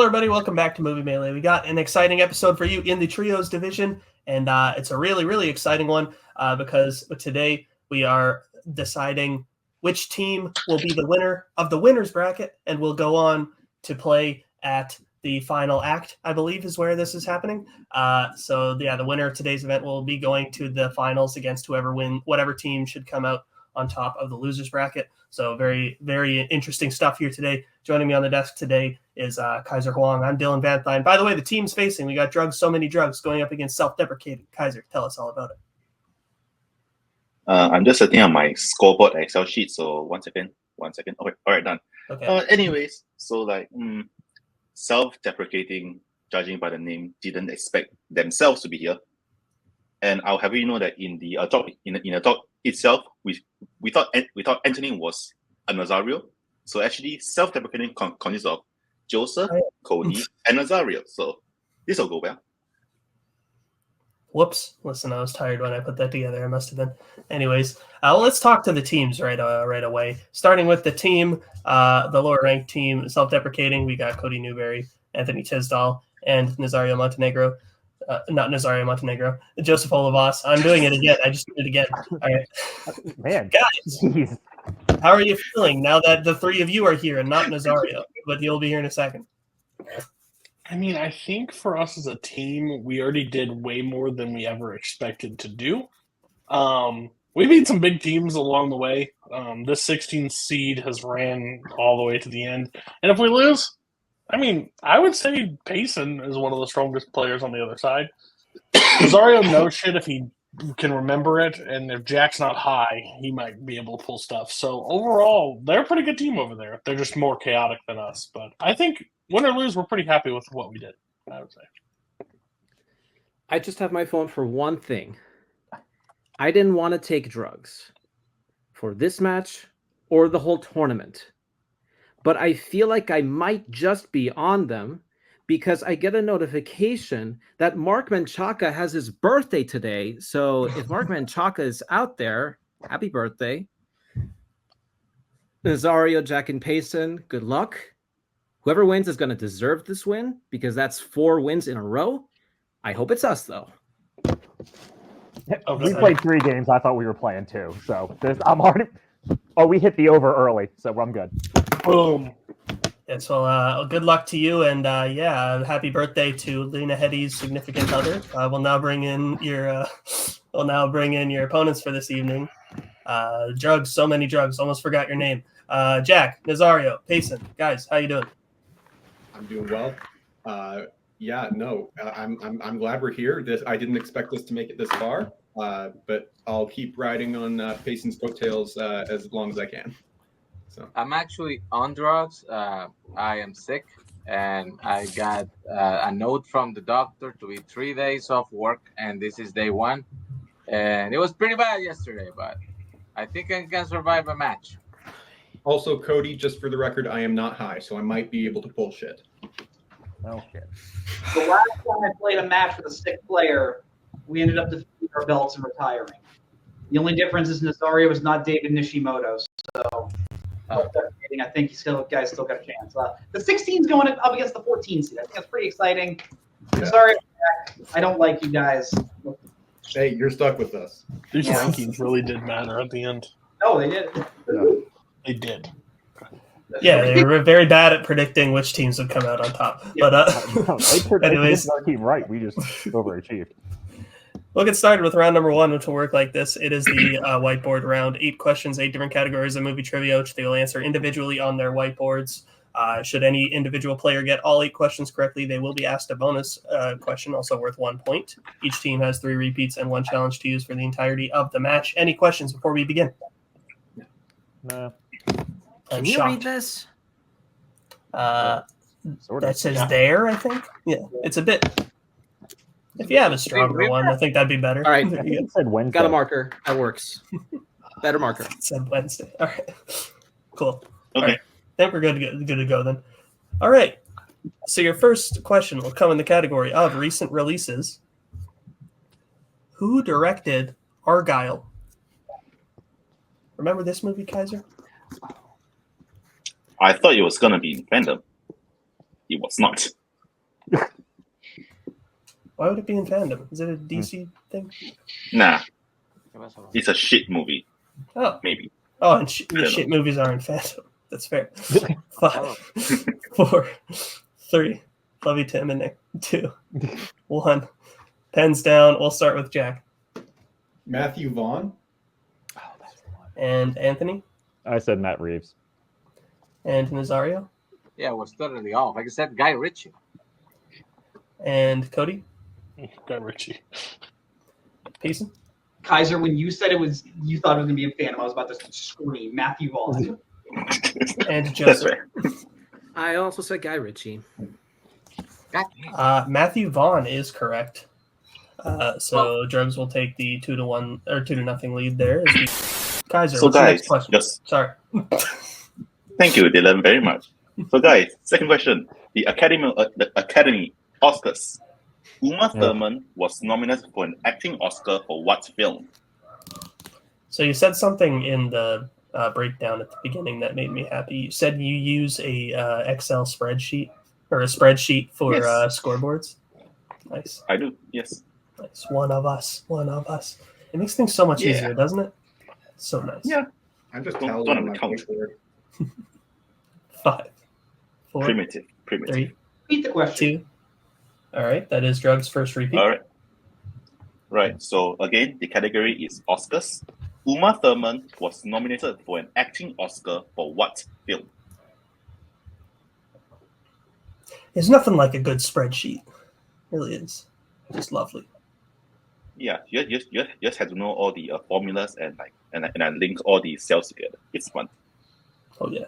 Hello, everybody. Welcome back to Movie Melee. We got an exciting episode for you in the Trios division, and it's a really, really exciting one because today we are deciding which team will be the winner of the winner's bracket and will go on to play at the final act, I believe is where this is happening. The winner of today's event will be going to the finals against whatever team should come out on top of the loser's bracket. So very, very interesting stuff here today. Joining me on the desk today is Kaiser Huang. I'm Dylan Van Thine. By the way, the team's facing. We got Drugs, So Many Drugs going up against Self-Depricating. Kaiser, tell us all about it. I'm just setting up my scoreboard Excel sheet. So one second. Okay, all right, done. Okay. Anyways, so Self-Depricating, judging by the name, didn't expect themselves to be here. And I'll have you know that in the talk itself, we thought Anthony was a Nazario. So actually, Self-Depricating consists of Joseph, Cody, and Nazario. So this will go well. Whoops. Listen, I was tired when I put that together. I must have been. Anyways, let's talk to the teams right away. Starting with the team, the lower-ranked team, Self-Depricating. We got Cody Newberry, Anthony Tisdall, and Nazario Montenegro. Not Nazario Montenegro, Joseph Olivas. I'm doing it again. I just did it again. All right. Man, guys, geez. How are you feeling now that the three of you are here and not Nazario? But you'll be here in a second. I mean, I think for us as a team, we already did way more than we ever expected to do. We beat some big teams along the way. This 16th seed has ran all the way to the end. And if we lose, I mean, I would say Payson is one of the strongest players on the other side. Nazario knows shit if he can remember it, and if Jack's not high, he might be able to pull stuff. So overall, they're a pretty good team over there. They're just more chaotic than us. But I think win or lose, we're pretty happy with what we did, I would say. I just have my phone for one thing. I didn't want to take drugs for this match or the whole tournament. But I feel like I might just be on them because I get a notification that Mark Menchaca has his birthday today. So if Mark Menchaca is out there, happy birthday. Nazario, Jack, and Payson, good luck. Whoever wins is going to deserve this win because that's 4 wins in a row. I hope it's us, though. We played 3 games. I thought we were playing 2. So I'm already... Oh, we hit the over early, so I'm good. Boom. Yes, well, good luck to you, and happy birthday to Lena Hedy's significant other. We'll now bring in your opponents for this evening. Drugs, So Many Drugs. Almost forgot your name. Jack, Nazario, Payson, guys, how you doing? I'm doing well. I'm glad we're here. I didn't expect us to make it this far, but I'll keep riding on Payson's coattails as long as I can. So I'm actually on drugs. I am sick, and I got a note from the doctor to be 3 days off work, and this is day 1. And it was pretty bad yesterday, but I think I can survive a match. Also, Cody, just for the record, I am not high, so I might be able to pull shit. Oh, shit. The last time I played a match with a sick player, we ended up defeating our belts and retiring. The only difference is Nazario was not David Nishimoto, so I think guys still got a chance. The 16's going up against the 14 seed. I think that's pretty exciting. Yeah. Sorry, I don't like you guys. Hey, you're stuck with us. These rankings really did matter at the end. No, they did. No. They did. Yeah, they were very bad at predicting which teams would come out on top. Yeah. But anyways, our team right. We just overachieved. We'll get started with round number 1, which will work like this. It is the whiteboard round. 8 questions, 8 different categories of movie trivia, which they will answer individually on their whiteboards. Should any individual player get all 8 questions correctly, they will be asked a bonus question, also worth 1 point. Each team has 3 repeats and 1 challenge to use for the entirety of the match. Any questions before we begin? No. Can you read this? That says Yeah. there, I think. Yeah, it's a bit... If you have a stronger one, I think that'd be better. All right. I think it said Wednesday. Got a marker. That works. Better marker. It said Wednesday. All right. Cool. Okay. All right. I think we're good to go then. All right. So your first question will come in the category of recent releases. Who directed Argyle? Remember this movie, Kaiser? I thought it was gonna be in Fandom. it was not. Why would it be in Fandom? Is it a DC thing? Nah, it's a shit movie. Oh, Maybe. oh, and I don't shit know. movies are in Fandom. That's fair. 5, 4, 3. Love you, Tim and Nick. 2, 1. Pens down. We'll start with Jack Matthew Vaughn. and Anthony I said Matt Reeves. and Nazario Yeah, it was totally off. Like I said, Guy Ritchie. and Cody. Guy Ritchie. Payson Kaiser, when you said you thought it was gonna be a Phantom, I was about to scream. Matthew Vaughn. and That's Joseph. fair. I also said Guy Ritchie. God damn. Matthew Vaughn is correct. So Drugs will take the 2-1 or 2-0 lead there. Kaiser, So what's the next guys, question? just Sorry. thank you, Dylan, very much. So guys, second question: the Academy Oscars. Uma Thurman was nominated for an acting Oscar for what film? So you said something in the breakdown at the beginning that made me happy. You said you use a Excel spreadsheet or a spreadsheet for Yes. scoreboards. Nice, I do. Yes. nice. One of us. It makes things so much Yeah. easier, doesn't it? So nice. Yeah. I'm just Don't tallying have my a count. whiteboard. 5, 4, Primitive. 3, Repeat the question. 2. All right, that is Drugs' first repeat. All right. Right. So again, the category is Oscars. Uma Thurman was nominated for an acting Oscar for what film? There's nothing like a good spreadsheet. It really is. Just lovely. Yeah, you just have to know all the formulas and I link all the cells together. It's fun. Oh yeah.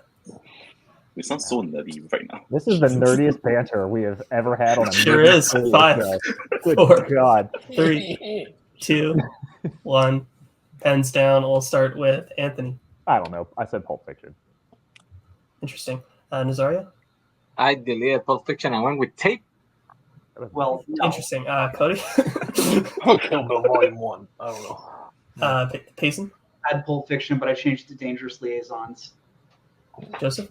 We sound so nerdy right now. This is the nerdiest banter we have ever had on a Sure nerdy is. radio 5, show. Good 4, God. 3, 2, 1. Pens down. We'll start with Anthony. I don't know. I said Pulp Fiction. Interesting. Nazario? I deleted Pulp Fiction and went with Tape. Well, no. Interesting. Cody? Oh, Kill Bill Volume 1. I don't know. Payson? I had Pulp Fiction, but I changed it to Dangerous Liaisons. Joseph?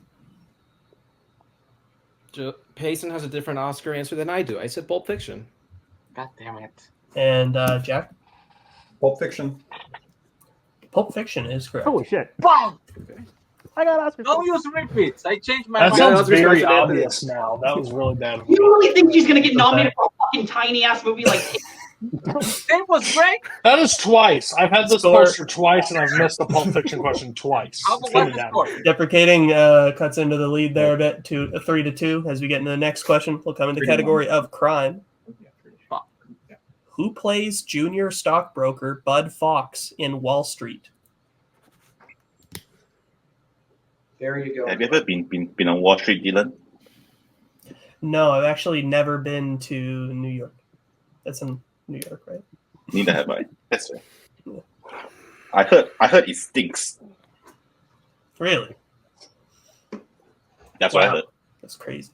Payson has a different Oscar answer than I do. I said Pulp Fiction. God damn it. And Jack? Pulp Fiction. Pulp Fiction is correct. Holy shit. Wow. I got Oscar. Don't use repeats. I changed my That mind. sounds was very very Anthony. obvious now. That was really bad. You really think she's gonna get nominated for a fucking tiny ass movie like Tape was great. That is twice. I've had this Score. poster twice, and I've missed the Pulp Fiction question twice. How It's about been the down. score? Deprecating cuts into the lead there a bit to 3-2. As we get into the next question, we'll come into the 3-1. category of crime. Fuck. Who plays junior stockbroker Bud Fox in Wall Street? There you go. Have you ever been on Wall Street, Dylan? No, I've actually never been to New York. That's in New York, right? Neither have I. That's right. I heard it stinks. Really? That's what I Wow. heard. That's crazy.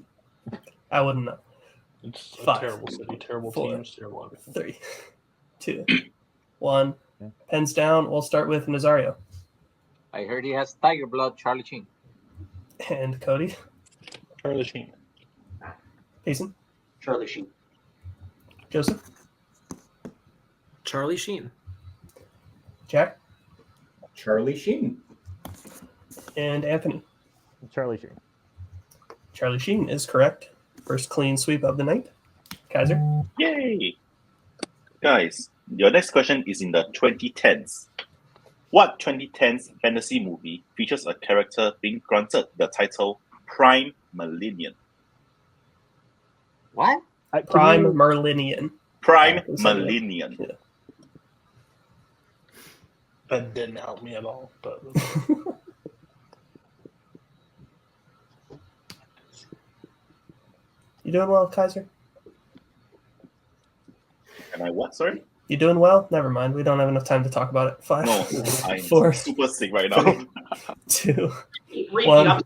I wouldn't know. It's a 5, terrible city, terrible 4, teams, terrible everything. 3, 2, 1. Pens down. We'll start with Nazario I heard he has Tiger Blood, Charlie Sheen. and Cody. Charlie Sheen. Payson, Charlie Sheen. Joseph, Charlie Sheen. Jack, Charlie Sheen. and Anthony. Charlie Sheen. Charlie Sheen is correct. First clean sweep of the night. Kaiser. Yay! Guys, your next question is in the 2010s. What 2010s fantasy movie features a character being granted the title Prime Millennium? What? Prime Merlinian. Prime Is that it? Millennium. Yeah. That didn't help me at all. But You doing well, Kaiser? Am I what? Sorry? You doing well? Never mind. We don't have enough time to talk about it. 5, No, I'm 4, super sick right now. 2. Repeat. One. I'm sorry.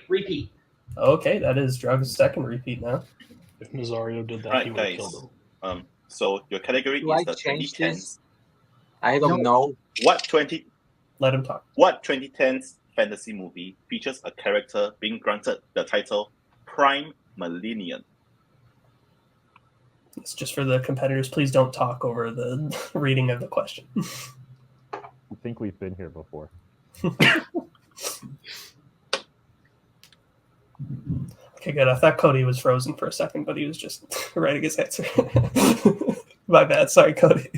Repeat. Okay, that is Drug's second repeat now. if Nazario did that, Right, he would have guys. killed him. So your category Do is I the change 2010s. this? I don't know. What Let him talk. 2010s fantasy movie features a character being granted the title Prime millennium. It's just for the competitors. Please don't talk over the reading of the question. I think we've been here before. Okay, good. I thought Cody was frozen for a second, but he was just writing his answer. My bad. Sorry, Cody.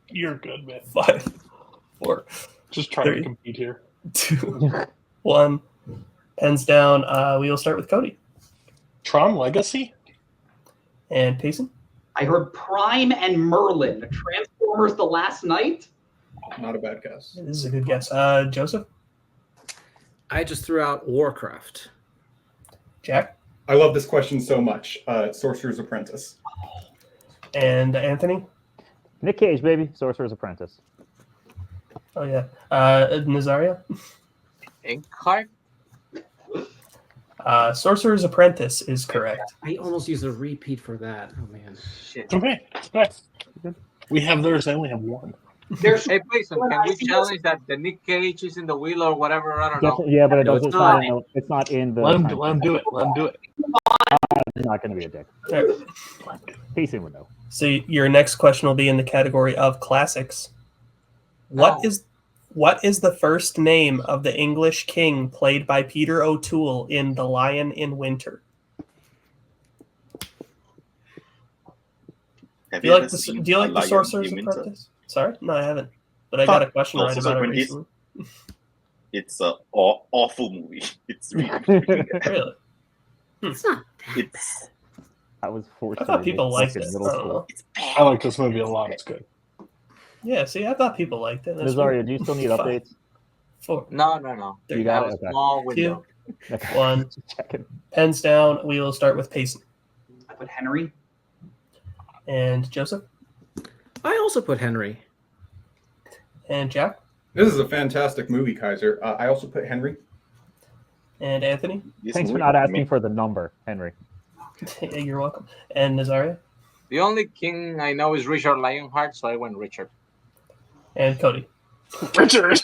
You're good, man. 5, 4, Just trying 3, to compete here. 2, 1. Pens down. We will start with Cody. Tron Legacy? And Payson? I heard Prime and Merlin. Transformers The Last Night? Not a bad guess. This is a good guess. Joseph? I just threw out Warcraft. Jack? I love this question so much. Sorcerer's Apprentice. And Anthony? Nick Cage, baby. Sorcerer's Apprentice. Oh, yeah. Nazaria? Inkheart? Sorcerer's Apprentice is correct. I almost used a repeat for that. Oh, man. Shit. Okay. We have theirs. I only have one. There's Hey, Payson, can we challenge that the Nick Cage is in the wheel or whatever? I don't know. Yeah, but it doesn't. it's not. It's not in the. Let him do it. Let him do it. It's not going to be a dick. All right. Pacing would know. So your next question will be in the category of classics. What is the first name of the English king played by Peter O'Toole in The Lion in Winter? Have Do you like ever seen the A Lion Sorcerer's in Winter? Apprentice? Sorry, no, I haven't. But I got a question right Sorcerer's about it Apprentice? recently. It's an awful movie. It's really, really bad. Really? It's not that It's I was forced. I thought to people read liked in it. I middle don't school. know. it's bad. I like this movie a lot. It's good. Yeah, see, I thought people liked it. That's Nazaria, weird. do you still need 5, updates? 4, No. There You you got That it. was Okay. small window. Okay. 1. Just checking. Pens down. We will start with Payson. I put Henry. And Joseph. I also put Henry. And Jack. This is a fantastic movie, Kaiser. I also put Henry. And Anthony. This Thanks for movie not asking made- for the number, Henry. You're welcome. And Nazaria. The only king I know is Richard Lionheart, so I went Richard. And Cody. Richard.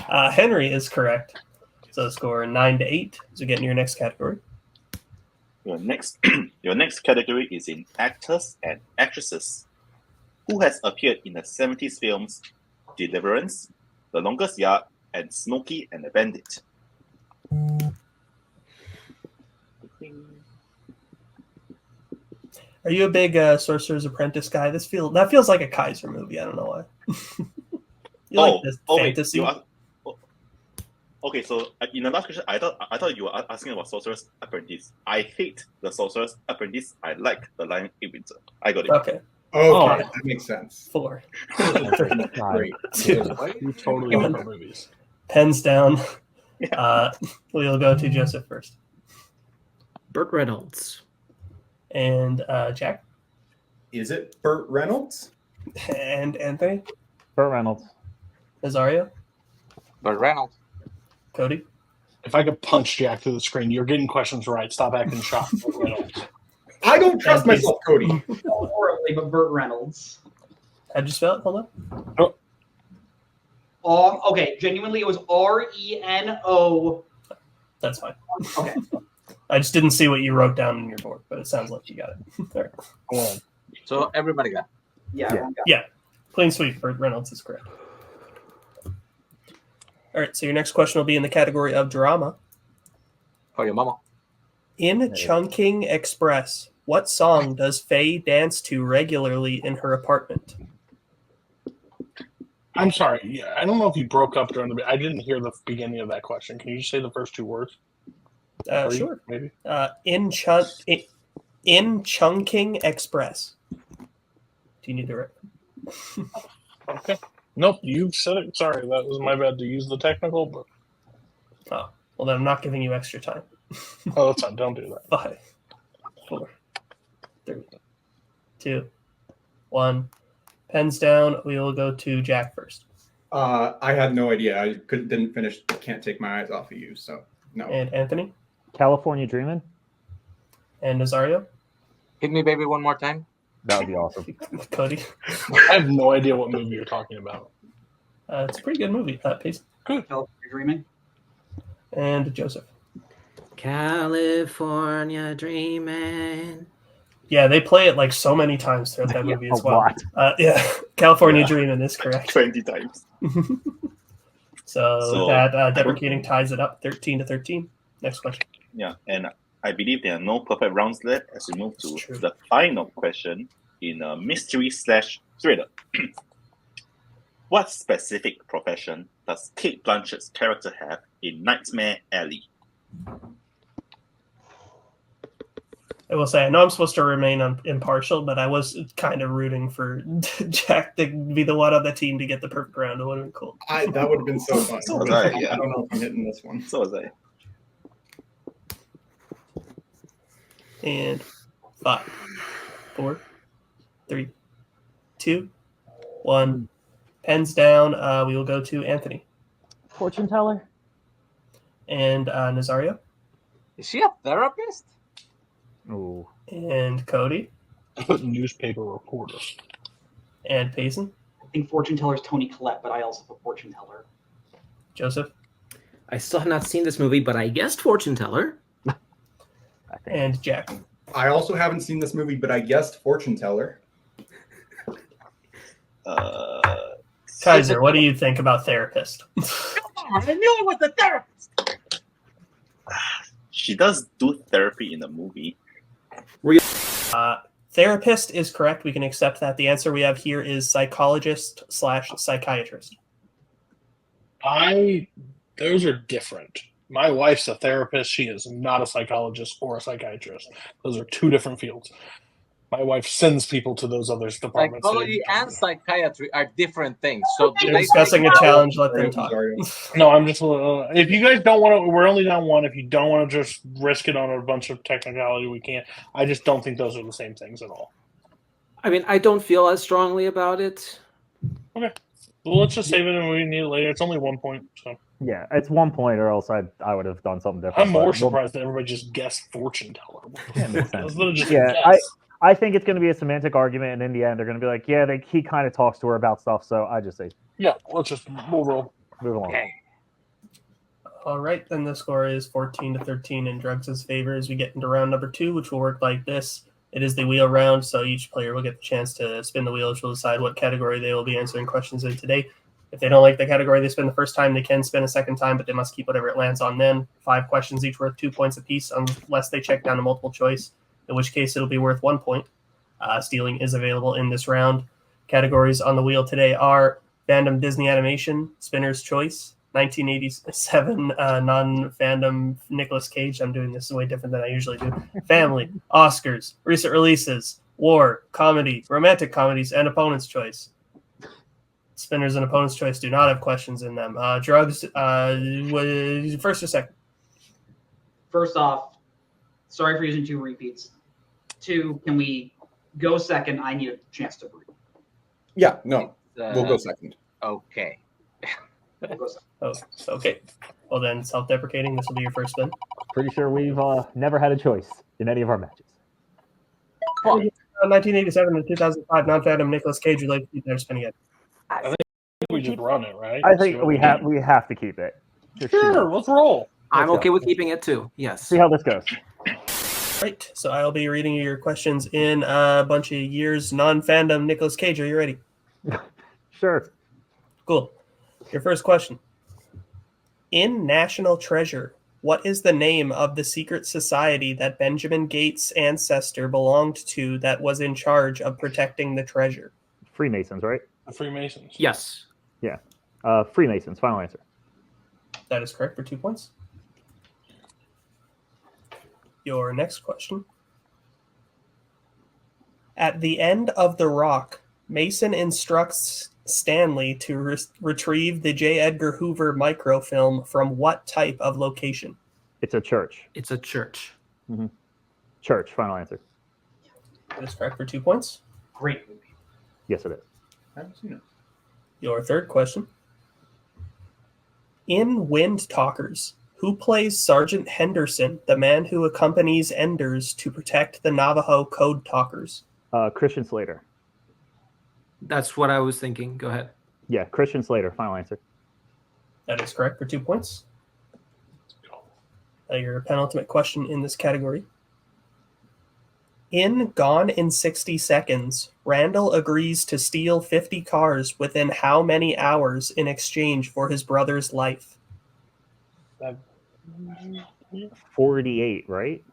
Henry is correct. So score 9-8. So get in your next category. Your next category is in actors and actresses. Who has appeared in the 70s films Deliverance, The Longest Yard, and Smokey and the Bandit? Are you a big Sorcerer's Apprentice guy? That feels like a Kaiser movie. I don't know why. You like this fantasy? Okay, so in the last question, I thought you were asking about Sorcerer's Apprentice. I hate the Sorcerer's Apprentice. I like The Lion in Winter. I got it. Okay. Okay, that makes sense. 4. Great. 2. You totally like our movies. Pens down. We'll go to Joseph first. Burt Reynolds. And Jack. Is it Burt Reynolds? And Anthony. Burt Reynolds. Nazario. But Reynolds. Cody. If I could punch Jack through the screen, you're getting questions right. Stop acting shocked. Burt Reynolds. I don't trust myself, Cody. Horribly, but Burt Reynolds. How'd you spell it? Hold on. Okay, genuinely, it was Reno. That's fine. Okay. I just didn't see what you wrote down in your board, but it sounds like you got it. All right. Oh, So everybody got. Yeah. Yeah. everyone got Yeah. Plain sweet. Burt Reynolds is correct. All right. So your next question will be in the category of drama. For your mama. In Chungking Express, what song does Faye dance to regularly in her apartment? I'm sorry. Yeah, I don't know if you broke up during the. I didn't hear the beginning of that question. Can you just say the first 2 words? Sure. Maybe. In Chungking Express. Do you need the right? Okay. Nope. You said it. Sorry, that was my bad to use the technical, but Oh, well, then I'm not giving you extra time. oh, that's fine. Don't do that. 5, 4, 3, 2, 1. Pens down. We will go to Jack first. I had no idea. I didn't finish. Can't take my eyes off of you. So no. And Anthony. California Dreamin'. And Nazario. Hit me, baby, one more time. That would be awesome. Cody. I have no idea what movie you're talking about. It's a pretty good movie. Pace. California Dreaming. And Joseph. California Dreamin'. Yeah, they play it like so many times throughout that movie as well. Yeah, California Dreamin' is correct. 20 times. So that deprecating ties it up 13-13. Next question. Yeah, and I believe there are no perfect rounds left as we move to the final question in a mystery/thriller. What specific profession does Kate Blanchett's character have in Nightmare Alley? I will say, I know I'm supposed to remain impartial, but I was kind of rooting for Jack to be the one on the team to get the perfect round. It would have been cool. That would have been so fun. So was I, yeah. I don't know if I'm hitting this one. So was I. And 5, 4, 3, 2, 1. Pens down. We will go to Anthony. Fortune teller. And Nazario. Is she a therapist? Ooh. And Cody. Newspaper reporter. And Payson. I think fortune teller is Tony Collette, but I also put fortune teller. Joseph. I still have not seen this movie, but I guessed fortune teller. And Jack. I also haven't seen this movie, but I guessed fortune teller. Kaiser, what do you think about therapist? I knew it was a therapist. She does do therapy in the movie. Therapist is correct. We can accept that. The answer we have here is psychologist/psychiatrist. Those are different. My wife's a therapist. She is not a psychologist or a psychiatrist. Those are two different fields. My wife sends people to those other departments. Psychology and psychiatry are different things. So they're discussing a challenge. Let them talk. No, I'm just. If you guys don't want to, we're only down one. If you don't want to just risk it on a bunch of technicality, we can't. I just don't think those are the same things at all. I mean, I don't feel as strongly about it. Okay. Well, let's just save it and we need it later. It's only 1 point. So. Yeah, it's 1 point, or else I would have done something different. I'm more surprised that everybody just guessed fortune teller. I think it's going to be a semantic argument, and in the end, they're going to be like, "Yeah, he kind of talks to her about stuff." So I just say, "Yeah, let's just move along." Okay. All right, then the score is 14-13 in Drugs' favor as we get into round number 2, which will work like this. It is the wheel round, so each player will get the chance to spin the wheel, which will decide what category they will be answering questions in today. If they don't like the category they spin the first time, they can spin a second time, but they must keep whatever it lands on then. 5 questions each worth 2 points apiece, unless they check down a multiple choice, in which case it'll be worth 1 point. Stealing is available in this round. Categories on the wheel today are Fandom Disney Animation, Spinner's Choice, 1987 non-fandom Nicolas Cage. I'm doing this way different than I usually do. Family, Oscars, recent releases, war, comedy, romantic comedies, and Opponent's Choice. Spinners and Opponent's Choice do not have questions in them. Drugs, first or second? First off, sorry for using 2 repeats. 2, can we go second? I need a chance to breathe. Yeah, no. We'll go second. Okay. We'll go second. Oh, okay. Well then, self-deprecating, this will be your first spin. Pretty sure we've never had a choice in any of our matches. 1987 to 2005 non-fandom Nicolas Cage related to their spin again. I think we just run it, right? I think we have to keep it. Sure, let's roll. I'm okay with keeping it too. Yes. See how this goes. Right. So I'll be reading you your questions in a bunch of years. Non-fandom Nicolas Cage. Are you ready? Sure. Cool. Your first question. In National Treasure, what is the name of the secret society that Benjamin Gates' ancestor belonged to that was in charge of protecting the treasure? Freemasons, right? The Freemasons. Yes. Yeah. Freemasons. Final answer. That is correct for 2 points. Your next question. At the end of The Rock, Mason instructs Stanley to retrieve the J. Edgar Hoover microfilm from what type of location? It's a church. It's a church. Mm-hmm. Church. Final answer. That is correct for 2 points. Great movie. Yes, it is. I haven't seen it. Your third question. In Wind Talkers, who plays Sergeant Henderson, the man who accompanies Enders to protect the Navajo Code Talkers? Christian Slater. That's what I was thinking. Go ahead. Yeah, Christian Slater. Final answer. That is correct for 2 points. Your penultimate question in this category. In Gone in 60 Seconds, Randall agrees to steal 50 cars within how many hours in exchange for his brother's life? 48, right?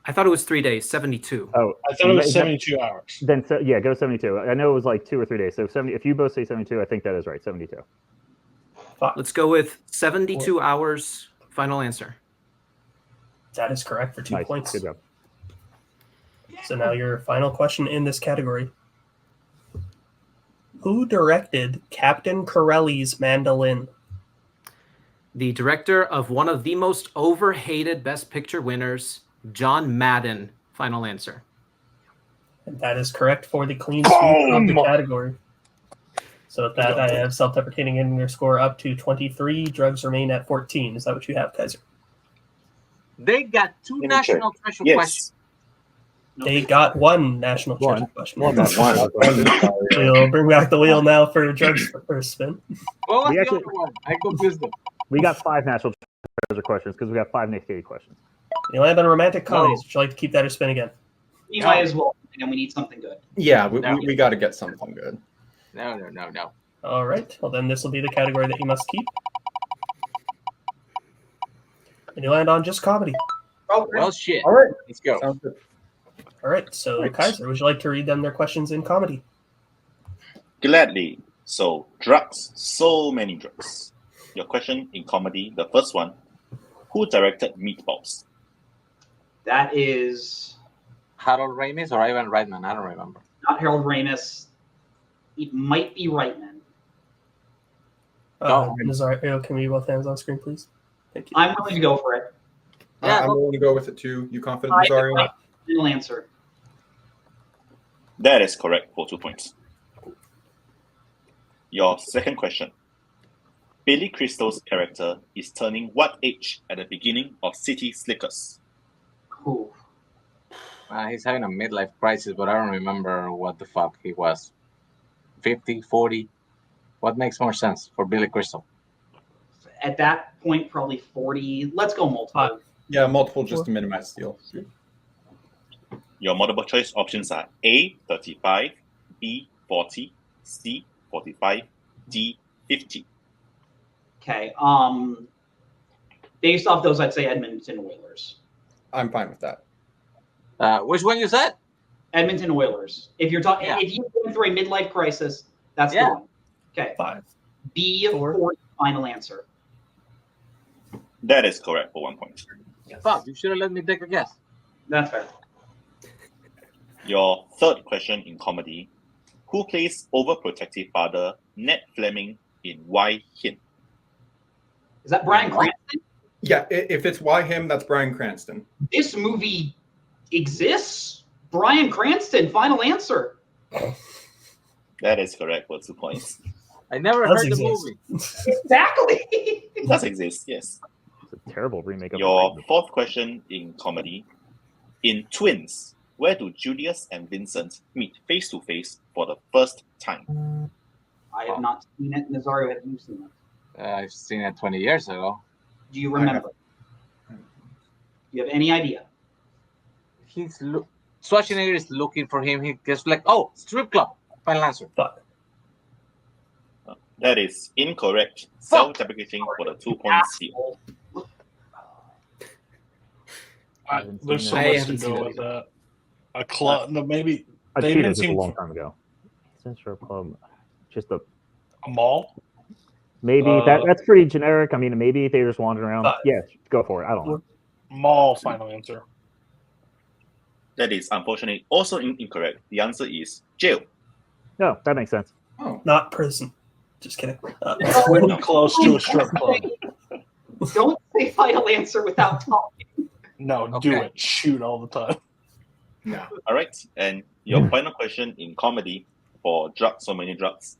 I thought it was 3 days, 72. Oh, I thought it was 72 hours. Then yeah, go 72. I know it was like 2 or 3 days. So 70. If you both say 72, I think that is right. 72. Let's go with 72 hours. Final answer. That is correct for 2 Nice. points. Good job. So now your final question in this category. Who directed Captain Corelli's Mandolin? The director of one of the most overhated Best Picture winners, John Madden. Final answer. And that is correct for the clean sweep of the category. So with that, I have Self-Depricating ending their score up to 23. Drugs remain at 14. Is that what you have, Kaiser? They got two national treasure questions. They got one national treasure question. One. We'll bring back the wheel now for Drugs for first spin. What was We the actually- other one? I confused them. We got 5 national treasure questions because we got 5 Nick Cage questions. You land on romantic comedies. Would you like to keep that or spin again? You might as well, and we need something good. Yeah, we got to get something good. No. All right. Well, then this will be the category that you must keep. And you land on just comedy. Oh, Well, shit. All right, Let's go. sounds good. All right. So, Kaiser, would you like to read them their questions in comedy? Gladly. So, drugs. So many drugs. Your question in comedy, the first one. Who directed Meatballs? that is Harold Ramis or Ivan Reitman? I don't remember. not Harold Ramis. It might be Reitman. Nazario, can we both hands on screen, please? Thank you. I'm willing to go for it. Yeah, I'm willing to go with it too. You confident, I Nazario? final answer. That is correct for 2 points. Your second question. Billy Crystal's character is turning what age at the beginning of City Slickers? Ooh. He's having a midlife crisis, but I don't remember what the fuck he was. 50, 40? What makes more sense for Billy Crystal? At that point, probably 40. Let's go multiple. Yeah, multiple just to minimize steal. Your multiple choice options are A, 35, B, 40, C, 45, D, 50. Okay. Based off those, I'd say Edmonton Oilers. I'm fine with that. Which one you said? Edmonton Oilers. If you're talking, Yeah. if you're going through a midlife crisis, that's Yeah. the one. Okay. 5. B, 40, final answer. That is correct for 1 point. Fuck, you should have let me take a guess. That's fair. Your third question in comedy. Who plays overprotective father Ned Fleming in Why Him? Is that Bryan Cranston? Yeah, if it's why him, that's Bryan Cranston. This movie exists. Bryan Cranston, final answer. That is correct for 2 points. I never Does heard the exist. movie. Exactly. It does exist, yes. It's a terrible remake of Your fourth question in comedy. In Twins, where do Julius and Vincent meet face to face for the first time? I have not seen it. Nazario, have you seen it? I've seen it 20 years ago. Do you remember? Do you have any idea? Schwarzenegger is looking for him. He gets like, oh, strip club. Final answer. Fuck. That is incorrect. Self-deprecating for the 2 points steal. There's so I much to haven't seen go it with that. A club, no, maybe I've they seen it even just a seem long time ago. Central Club, just a a mall. maybe that's pretty generic. I mean, maybe they just wandered around. Yeah, go for it. I don't know. Mall, final answer. That is unfortunately also incorrect. The answer is jail. No, that makes sense. Oh, Not prison. Just kidding. Pretty close to a strip club. Don't say final answer without talking. No, Okay. do it. Shoot all the time. no. All right. And your final question in comedy for Drugs, So Many Drugs.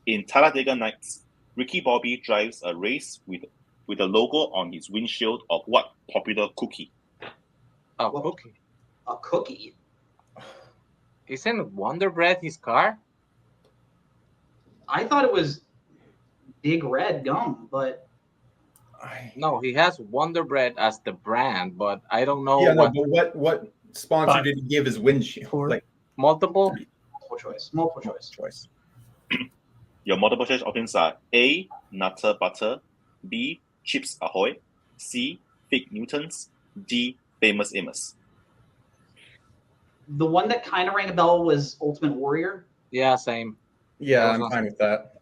In Talladega Nights, Ricky Bobby drives a race with a logo on his windshield of what popular cookie? Oh, What? okay. A cookie. Isn't Wonder Bread his car? I thought it was Big Red gum, but No, he has Wonder Bread as the brand, but I don't know Yeah, what no, but what sponsor Five. did he give his windshield? Four. Like multiple. Multiple choice. choice. Your multiple choice options are A. Nutter Butter, B. Chips Ahoy, C. Fig Newtons, D. Famous Amos. The one that kind of rang a bell was Ultimate Warrior. Yeah, same. Yeah, That I'm was fine with that.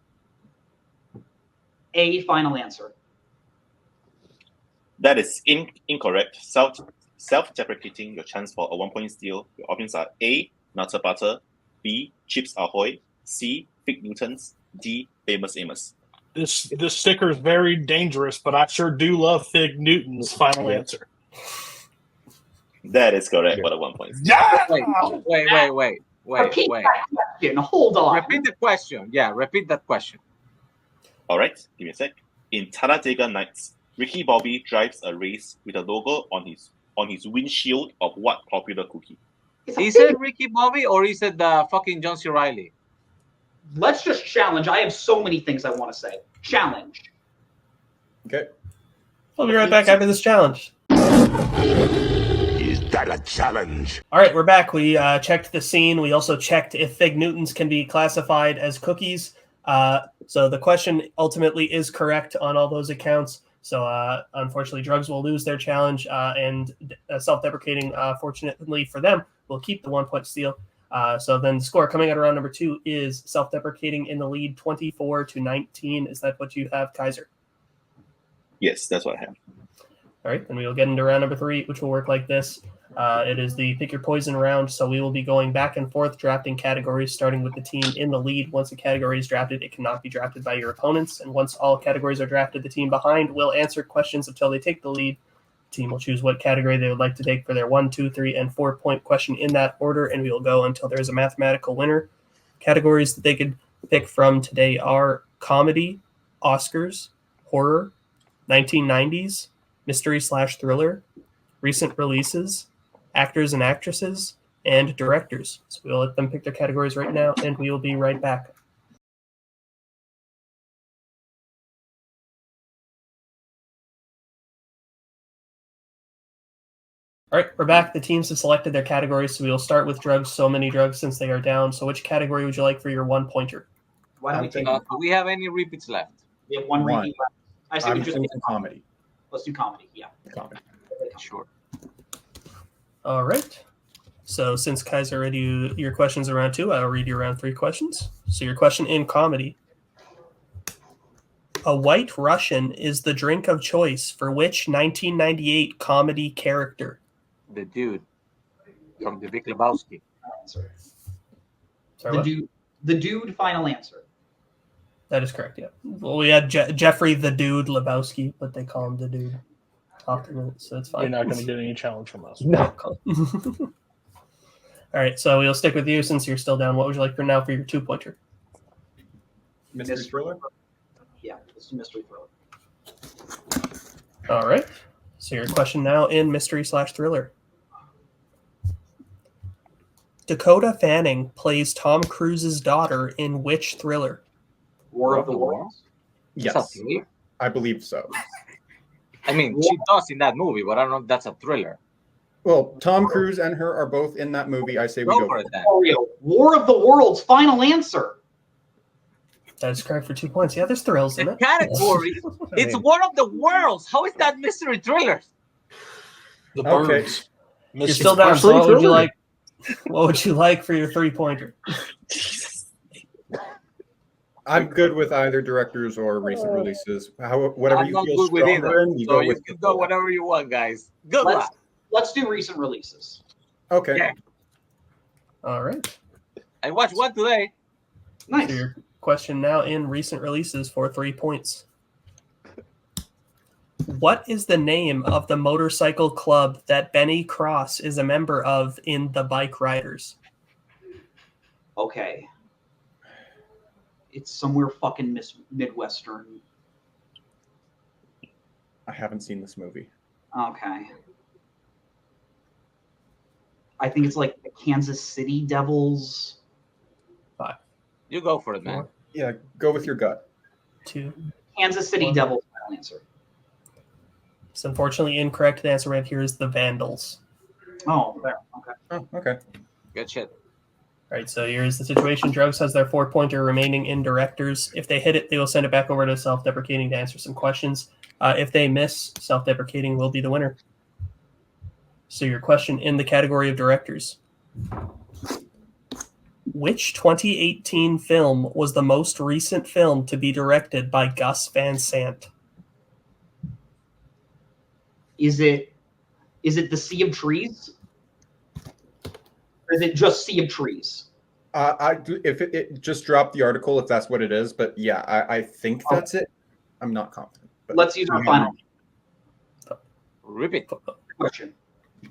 A final answer. That is incorrect. Self-deprecating, your chance for a 1-point steal. Your options are A. Nutter Butter, B. Chips Ahoy, C. Fig Newtons, D. Famous Amos. This sticker is very dangerous, but I sure do love Fig Newton's final answer. That is correct for the 1 point. Yeah. Wait. Repeat that question. Hold on. Repeat the question. Yeah, repeat that question. All right, give me a sec. In Talladega Nights, Ricky Bobby drives a race with a logo on his windshield of what popular cookie? Is it Ricky Bobby or is it the fucking John C. Reilly? Let's just challenge. I have so many things I want to say. Challenge. Okay. We'll be right back after this challenge. Is that a challenge? All right, we're back. We checked the scene. We also checked if Fig Newtons can be classified as cookies. So the question ultimately is correct on all those accounts. So unfortunately, Drugs will lose their challenge, and Self-Deprecating, fortunately for them, will keep the 1 point steal. So then the score coming out of round number 2 is Self-Deprecating in the lead 24-19. Is that what you have, Kaiser? Yes, that's what I have. All right, then we will get into round number 3, which will work like this. It is the pick your poison round, so we will be going back and forth drafting categories, starting with the team in the lead. Once a category is drafted, it cannot be drafted by your opponents. And once all categories are drafted, the team behind will answer questions until they take the lead. The team will choose what category they would like to take for their 1, 2, 3, and 4 point question in that order, and we will go until there is a mathematical winner. Categories that they could pick from today are comedy, Oscars, horror, 1990s, mystery/thriller, recent releases, actors and actresses, and directors. So we'll let them pick their categories right now, and we will be right back. All right, we're back. The teams have selected their categories, so we will start with drugs. So many drugs since they are down. So which category would you like for your 1 pointer? Why don't we take? Do we have any repeats left? We have one repeat left. I say I'm we just thinking comedy. let's do comedy. Yeah. Comedy. Sure. All right. So since Kaiser read you your questions in round 2, I'll read you round 3 questions. So your question in comedy. A white Russian is the drink of choice for which 1998 comedy character? The dude from the Big Lebowski. Answer. Sorry, The dude. Final answer. That is correct, yeah. Well, we had Jeffrey the Dude Lebowski, but they call him the Dude often, so it's fine. You're not going to get any challenge from us. No. All right, so we'll stick with you since you're still down. What would you like for now for your 2 pointer? Mystery thriller? Yeah, let's do mystery thriller. All right. So your question now in mystery/thriller. Dakota Fanning plays Tom Cruise's daughter in which thriller? War of the Worlds. Yes, That's a thriller? I believe so. I mean, she does in that movie, but I don't know if that's a thriller. Well, Tom Cruise and her are both in that movie. I say we Go go for for it it. then. War of the Worlds. Final answer. That is correct for 2 points. Yeah, there's thrills in The it. category, it's War of the Worlds. How is that mystery thriller? The Okay. birds. You're still down. So partially what would you thriller. like? What would you like for your 3 pointer? I'm good with either directors or recent releases. Whatever I'm you not feel good with stronger either. in, you So go you with. can go whatever you want, guys. Good Let's luck. let's do recent releases. Okay. Yeah. All right. I watched one today. Nice. So your question now in recent releases for 3 points. What is the name of the motorcycle club that Benny Cross is a member of in The Bike Riders? Okay. It's somewhere fucking Midwestern. I haven't seen this movie. Okay. I think it's like the Kansas City Devils. You go for it, man. Yeah, go with your gut. 2, Kansas City One. Devils. Final answer. It's unfortunately incorrect. The answer right here is the Vandals. Oh, there. Okay. Oh, okay. Good shit. All right, so here's the situation. Drugs has their 4-pointer remaining in directors. If they hit it, they will send it back over to Self-Depricating to answer some questions. If they miss, Self-Depricating will be the winner. So your question in the category of directors. Which 2018 film was the most recent film to be directed by Gus Van Sant? Is it The Sea of Trees? Or is it just Sea of Trees? If it just dropped the article, if that's what it is, but yeah, I think that's it. I'm not confident. But Let's use our final Repeat. question.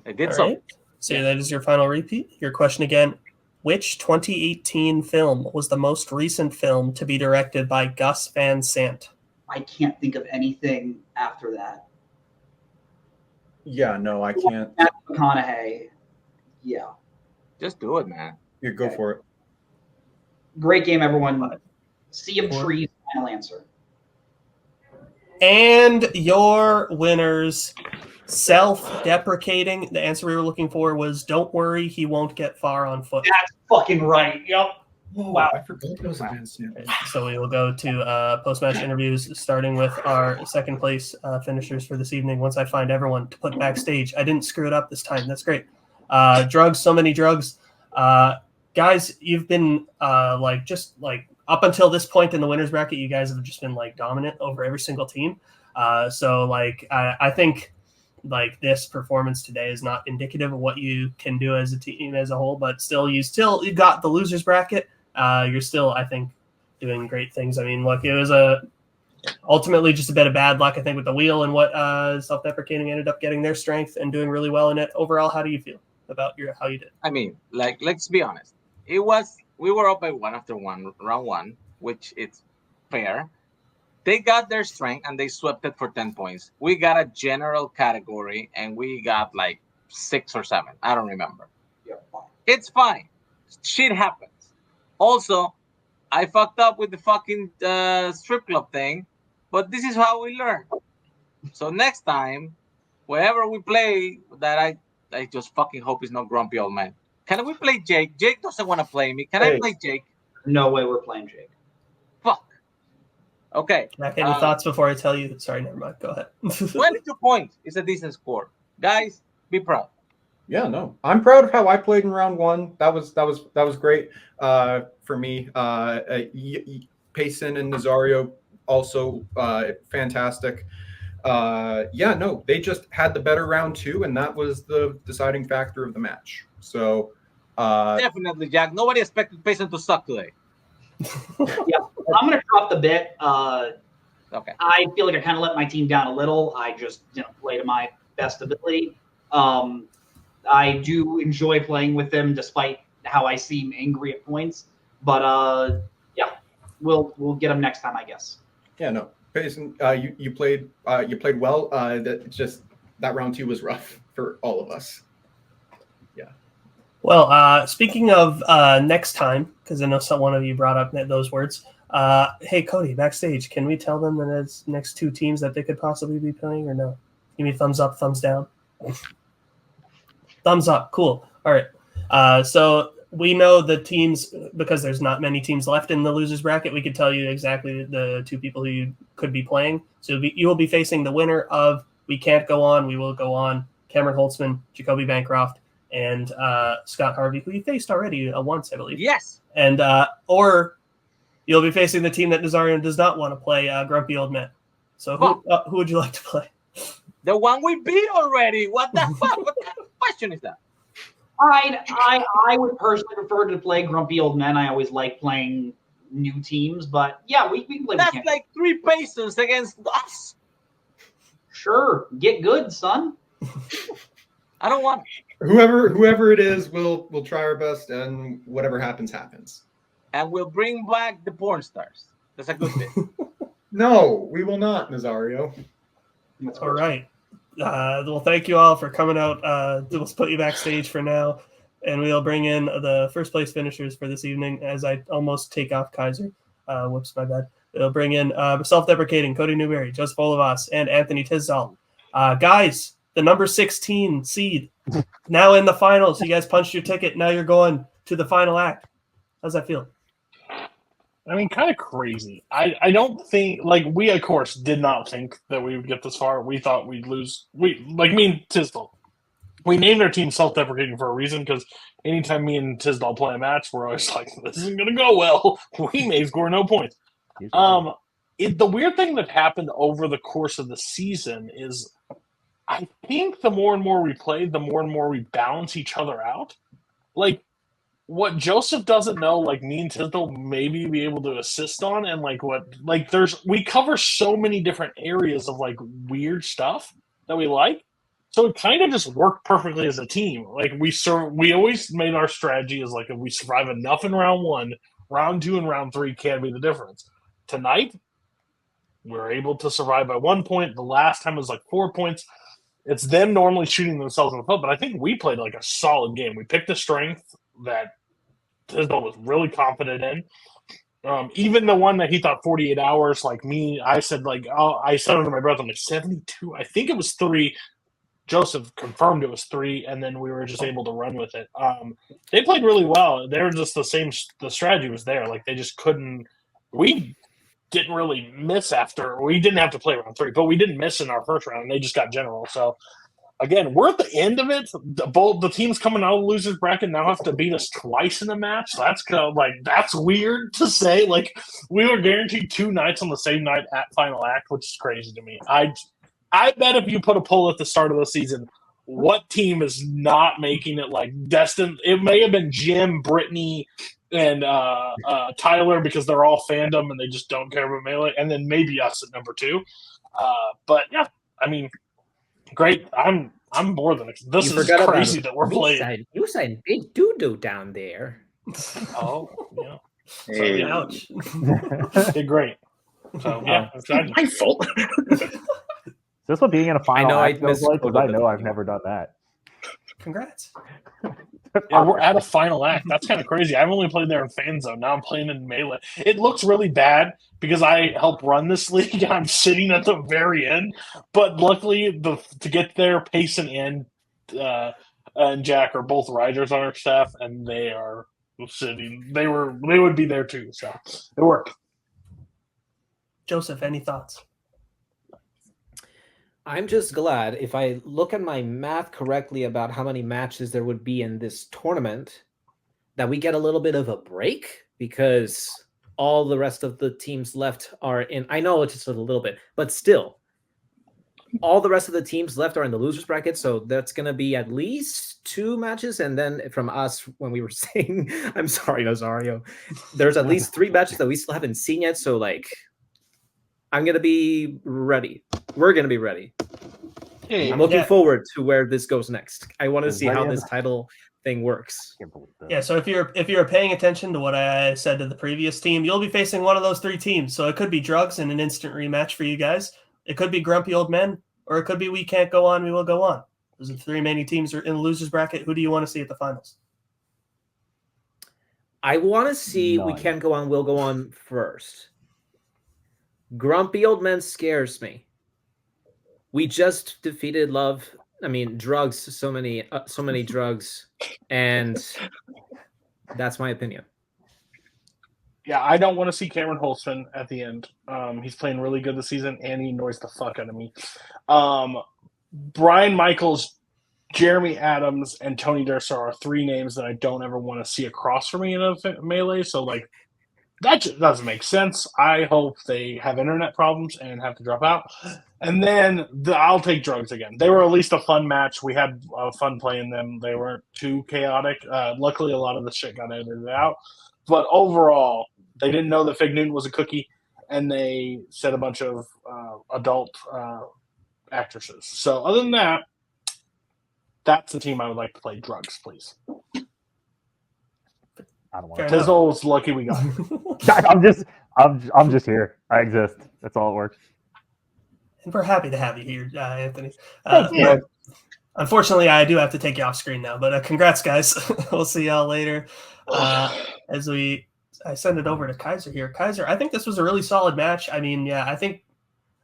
I did All so. right. So that is your final repeat. Your question again. Which 2018 film was the most recent film to be directed by Gus Van Sant? I can't think of anything after that. Yeah, no, I can't. Matthew McConaughey. Yeah. Just do it, man. You go for it. Great game, everyone. Sea of Trees, final answer. And your winners, Self-Depricating. The answer we were looking for was don't worry, he won't get far on foot. That's fucking right. Yep. Wow. I forgot those events. So we will go to post-match interviews, starting with our second place finishers for this evening. Once I find everyone to put backstage. I didn't screw it up this time. That's great. Drugs, so many drugs. Guys, you've been up until this point in the winners bracket, you guys have just been dominant over every single team. So I think this performance today is not indicative of what you can do as a team as a whole, but still you got the losers bracket. You're still, I think, doing great things. I mean, look, it was ultimately just a bit of bad luck, I think, with the wheel and what Self-Depricating ended up getting their strength and doing really well in it. Overall, how do you feel about how you did? I mean, let's be honest. We were up by 1 after round 1, which it's fair. They got their strength and they swept it for 10 points. We got a general category and we got 6 or 7. I don't remember. Yeah, fine. It's fine. Shit happens. Also, I fucked up with the fucking strip club thing, but this is how we learn. So next time, wherever we play, that I just fucking hope it's not Grumpy Old Man. Can we play Jake? Jake doesn't want to play me. Can I play Jake? No way we're playing Jake. Fuck. Okay. Jack, any thoughts before I tell you? Sorry, never mind. Go ahead. 22 points is a decent score. Guys, be proud. Yeah, no, I'm proud of how I played in round 1. That was great for me. Payson and Nazario also fantastic. Yeah, no, they just had the better round 2, and that was the deciding factor of the match. So definitely, Jack. Nobody expected Payson to suck today. Yeah, I'm gonna drop the bit. Okay. I feel like I kind of let my team down a little. I just play to my best ability. I do enjoy playing with them, despite how I seem angry at points. But yeah, we'll get them next time, I guess. Yeah, no, Payson, you played well. That round 2 was rough for all of us. Yeah. Well, speaking of next time, because I know one of you brought up those words. Hey, Cody, backstage, can we tell them that it's next 2 teams that they could possibly be playing or no? Give me thumbs up, thumbs down. Thumbs up. Cool. All right. So we know the teams, because there's not many teams left in the losers bracket. We could tell you exactly the 2 people who you could be playing. So you will be facing the winner of We Can't Go On, We Will Go On, Cameron Holtzman, Jacoby Bancroft, and Scott Harvey, who you faced already once, I believe. Yes. And or you'll be facing the team that Nazario does not want to play, Grumpy Old Man. So who would you like to play? The one we beat already. What the fuck? What kind of question is that? I would personally prefer to play Grumpy Old Men. I always like playing new teams, but yeah, we can play. That's like 3 Paysons against us. Sure, get good, son. I don't want Whoever it is, we'll try our best, and whatever happens, happens. And we'll bring back the porn stars. That's a good thing. No, we will not, Nazario. All right. Well, thank you all for coming out. Let's put you backstage for now, and we'll bring in the first place finishers for this evening as I almost take off Kaiser. Whoops, my bad. We'll bring in Self-Depricating, Cody Newberry, Joseph Olivas, and Anthony Tisdall. Guys, the number 16 seed now in the finals. You guys punched your ticket. Now you're going to the final act. How's that feel? I mean, kind of crazy. I don't think, like, we, of course, did not think that we would get this far. We thought we'd lose. Like me and Tisdall, we named our team Self-Depricating for a reason, because anytime me and Tisdall play a match, we're always like, this isn't going to go well. We may score no points. The weird thing that happened over the course of the season is I think the more and more we play, the more and more we balance each other out. Like, what Joseph doesn't know, like me and Tisdall maybe be able to assist on, and we cover so many different areas of like weird stuff that we like. So it kind of just worked perfectly as a team. Like we always made our strategy as like, if we survive enough in round 1, round 2 and round 3 can be the difference. Tonight, we're able to survive by 1 point. The last time was like 4 points. It's them normally shooting themselves in the foot, but I think we played like a solid game. We picked a strength that Tisdall was really confident in. Even the one that he thought 48 hours, like me, I said I said under my breath, I'm like 72. I think it was 3. Joseph confirmed it was 3, and then we were just able to run with it. They played really well. They were just the same. The strategy was there. Like they just couldn't. We didn't really miss after. We didn't have to play round 3, but we didn't miss in our first round. And they just got general. So again, we're at the end of it. Both the teams coming out of the losers bracket now have to beat us twice in a match. So that's kind of like, that's weird to say. Like we were guaranteed 2 nights on the same night at final act, which is crazy to me. I bet if you put a poll at the start of the season, what team is not making it like destined? It may have been Jim, Brittany, and Tyler, because they're all Fandom and they just don't care about Melee, and then maybe us at number 2. But yeah, I mean, great. I'm more than this is crazy that we're playing. You said big doo-doo down there. Oh yeah. Hey. So, ouch. Did great. So yeah, exactly. My fault. Is this what being in a final act feels like? Because I know I've yeah. never done that. Congrats. Yeah, we're at a final act. That's kind of crazy. I've only played there in FanZone. Now I'm playing in Melee. It looks really bad because I help run this league and I'm sitting at the very end. But luckily, to get there, Payson and Jack are both riders on our staff, and they are sitting. They would be there too. So it worked. Joseph, any thoughts? I'm just glad, if I look at my math correctly about how many matches there would be in this tournament, that we get a little bit of a break, because all the rest of the teams left are in, I know it's just a little bit, but still, all the rest of the teams left are in the losers bracket, so that's going to be at least 2 matches, and then from us, when we were saying, I'm sorry, Nazario, there's at least 3 matches that we still haven't seen yet, so like, I'm going to be ready. We're going to be ready. Hey, I'm looking forward to where this goes next. I want to see how ready this title thing works. Yeah, so if you're paying attention to what I said to the previous team, you'll be facing one of those 3 teams. So it could be drugs and an instant rematch for you guys. It could be grumpy old men, or it could be we can't go on, we will go on. Those are the 3 remaining teams are in the losers bracket. Who do you want to see at the finals? I want to see we can go on, we'll go on first. Grumpy old men scares me. We just defeated drugs, so many drugs, and that's my opinion. Yeah, I don't want to see Cameron Holtzman at the end. He's playing really good this season, and he annoys the fuck out of me. Brian Michaels, Jeremy Adams, and Tony Dursa are 3 names that I don't ever want to see across from me in a melee. So, like, that just doesn't make sense. I hope they have internet problems and have to drop out. And then I'll take drugs again. They were at least a fun match. We had fun playing them. They weren't too chaotic. Luckily, a lot of the shit got edited out. But overall, they didn't know that Fig Newton was a cookie, and they said a bunch of adult actresses. So other than that, that's the team I would like to play drugs, please. I don't want Tizzle's lucky we got. I'm just here. I exist. That's all it works. And we're happy to have you here, Anthony. Yeah. Unfortunately, I do have to take you off screen now, but congrats, guys. We'll see y'all later. I send it over to Kaiser here. Kaiser, I think this was a really solid match. I mean, yeah, I think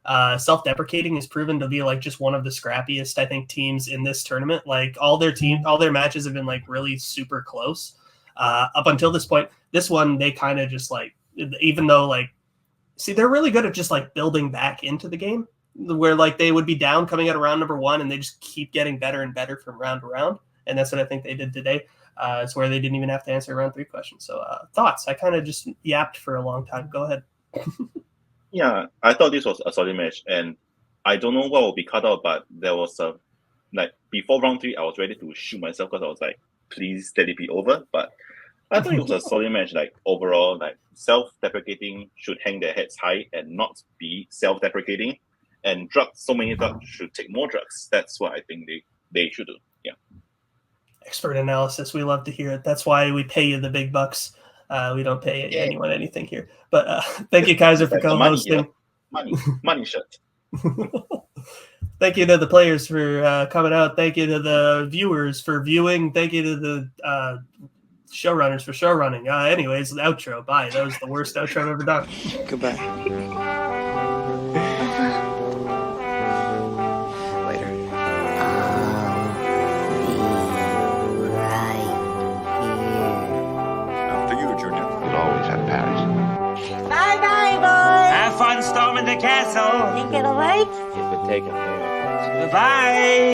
Self-Depricating has proven to be like just one of the scrappiest, I think, teams in this tournament. Like all their matches have been like really super close up until this point. This one, they kind of just like, even though like, see, they're really good at just like building back into the game, where like they would be down coming out of round number 1 and they just keep getting better and better from round to round. And that's what I think they did today. It's where they didn't even have to answer round 3 questions. So thoughts? I kind of just yapped for a long time. Go ahead. Yeah, I thought this was a solid match, and I don't know what will be cut out, but there was a like before round 3, I was ready to shoot myself because I was like, please let it be over. But I thought it was a solid match. Like overall, like Self-Depricating should hang their heads high and not be self-deprecating. And so many drugs should take more drugs. That's what I think they should do. Yeah. Expert analysis. We love to hear it. That's why we pay you the big bucks. We don't pay anyone anything here. But thank you, Kaiser, for co-hosting. Money shot. Thank you to the players for coming out. Thank you to the viewers for viewing. Thank you to the showrunners for showrunning. Anyways, the outro. Bye. That was the worst outro I've ever done. Goodbye. Bye-bye, boys. Have fun storming the castle. Think it'll work? If it take a minute. Bye.